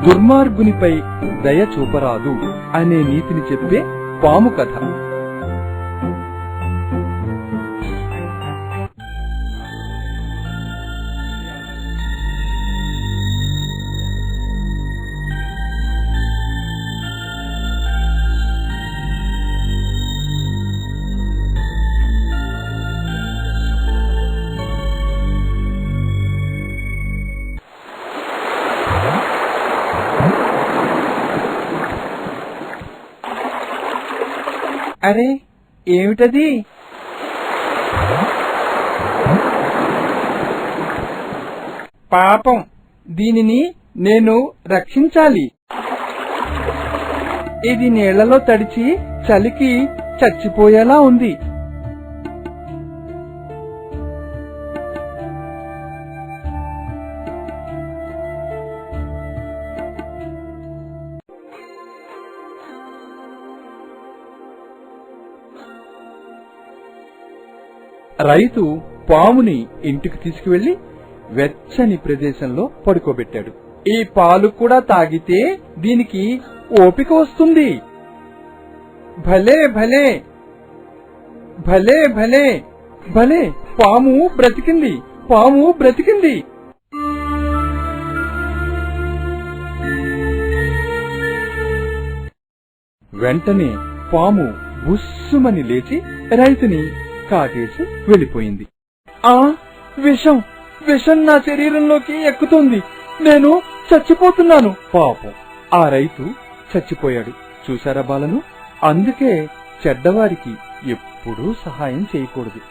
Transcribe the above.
దుర్మార్గునిపై దయ చూపరాదు అనే నీతిని చెప్పే పాము కథ. అరే, ఏమిటది? పాపం, దీనిని నేను రక్షించాలి. ఇది నీళ్లలో తడిచి చలికి చచ్చిపోయేలా ఉంది. రైతు పాముని ఇంటికి తీసుకువెళ్లి వెచ్చని ప్రదేశంలో పడుకోబెట్టాడు. ఈ పాలు కూడా తాగితే దీనికి ఓపిక వస్తుంది. భలే భలే భలే భలే భలే, పాము బ్రతికింది, పాము బ్రతికింది. వెంటనే పాము బుస్సుమని లేచి రైతుని కాటేసి వెళ్లిపోయింది. ఆ విషం, విషం నా శరీరంలోకి ఎక్కుతుంది, నేను చచ్చిపోతున్నాను. పాపం, ఆ రైతు చచ్చిపోయాడు. చూశారా బాలను? అందుకే చెడ్డవారికి ఎప్పుడూ సహాయం చేయకూడదు.